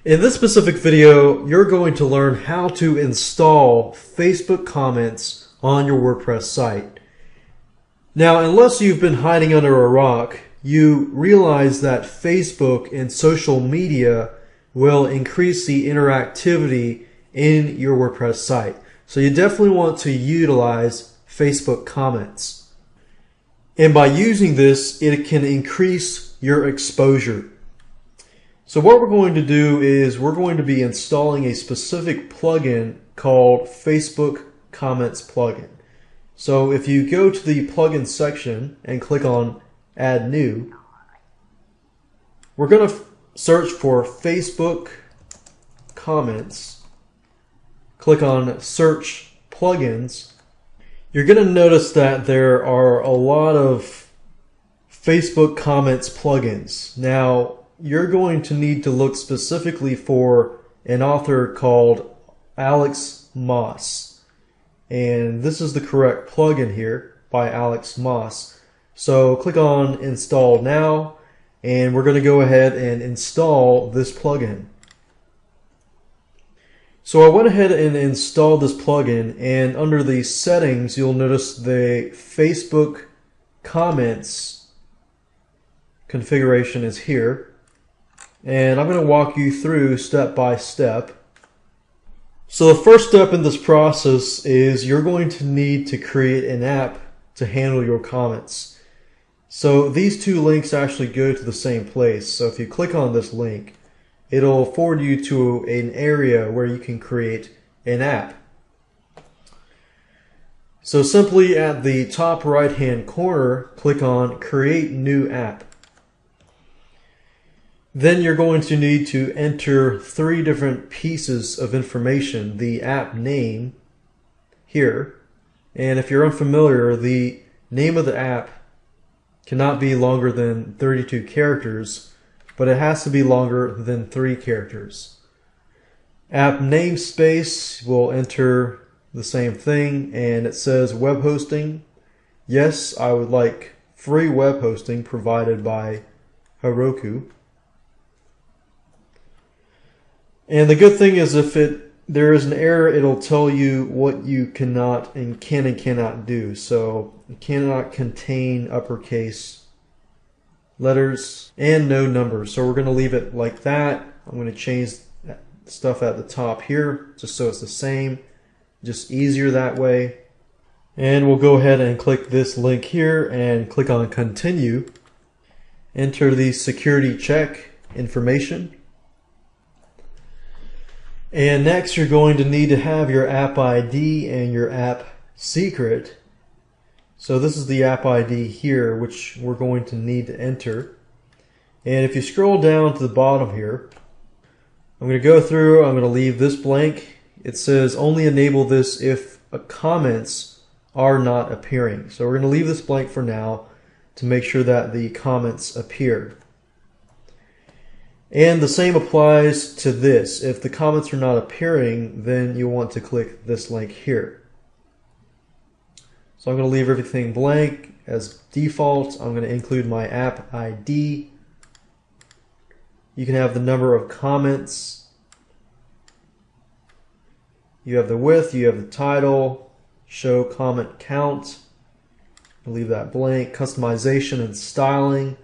In this specific video, you're going to learn how to install Facebook comments on your WordPress site. Now, unless you've been hiding under a rock, you realize that Facebook and social media will increase the interactivity in your WordPress site. So you definitely want to utilize Facebook comments. And by using this, it can increase your exposure. So what we're going to do is we're going to be installing a specific plugin called Facebook Comments plugin. So if you go to the plugin section and click on Add New, we're going to search for Facebook Comments. Click on Search Plugins. You're going to notice that there are a lot of Facebook Comments plugins. Now, you're going to need to look specifically for an author called Alex Moss. And this is the correct plugin here by Alex Moss. So click on Install Now, and we're going to go ahead and install this plugin. So I went ahead and installed this plugin, and under the settings you'll notice the Facebook Comments configuration is here. And I'm going to walk you through step by step. So the first step in this process is you're going to need to create an app to handle your comments. So these two links actually go to the same place. So if you click on this link, it'll forward you to an area where you can create an app. So simply at the top right hand corner, click on Create New App. Then you're going to need to enter 3 different pieces of information. The app name here, and if you're unfamiliar, the name of the app cannot be longer than 32 characters, but it has to be longer than 3 characters. App namespace, will enter the same thing, and it says web hosting. Yes, I would like free web hosting provided by Heroku. And the good thing is if there is an error, it'll tell you what you cannot and cannot do. So it cannot contain uppercase letters and no numbers. So we're going to leave it like that. I'm going to change stuff at the top here just so it's the same, just easier that way. And we'll go ahead and click this link here and click on Continue. Enter the security check information. And next you're going to need to have your app ID and your app secret. So this is the app ID here, which we're going to need to enter. And if you scroll down to the bottom here, I'm going to go through, I'm going to leave this blank. It says only enable this if comments are not appearing. So we're going to leave this blank for now to make sure that the comments appear. And the same applies to this. If the comments are not appearing, then you want to click this link here. So I'm going to leave everything blank as default. I'm going to include my app ID. You can have the number of comments. You have the width, you have the title, show comment count. I'll leave that blank. Customization and styling.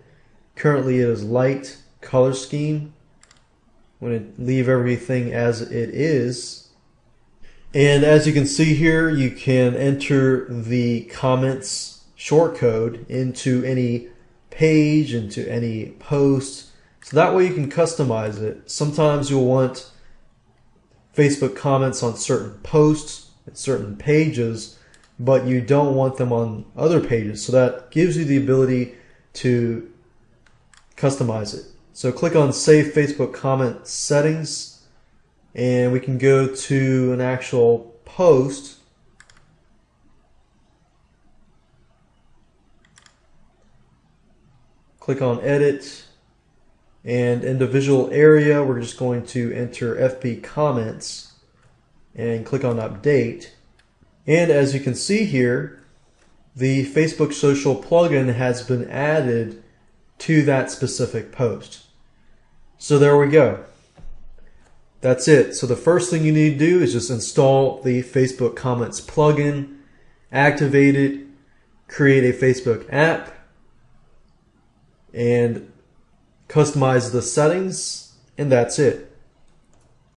Currently it is light. Color scheme, I'm going to leave everything as it is. And as you can see here, you can enter the comments shortcode into any page, into any post, so that way you can customize it. Sometimes you'll want Facebook comments on certain posts and certain pages, but you don't want them on other pages, so that gives you the ability to customize it. So click on Save Facebook Comment Settings, and we can go to an actual post. Click on Edit, and individual area, we're just going to enter FB Comments and click on Update. And as you can see here, the Facebook Social plugin has been added to that specific post. So there we go. That's it. So the first thing you need to do is just install the Facebook Comments plugin, activate it, create a Facebook app, and customize the settings, and that's it.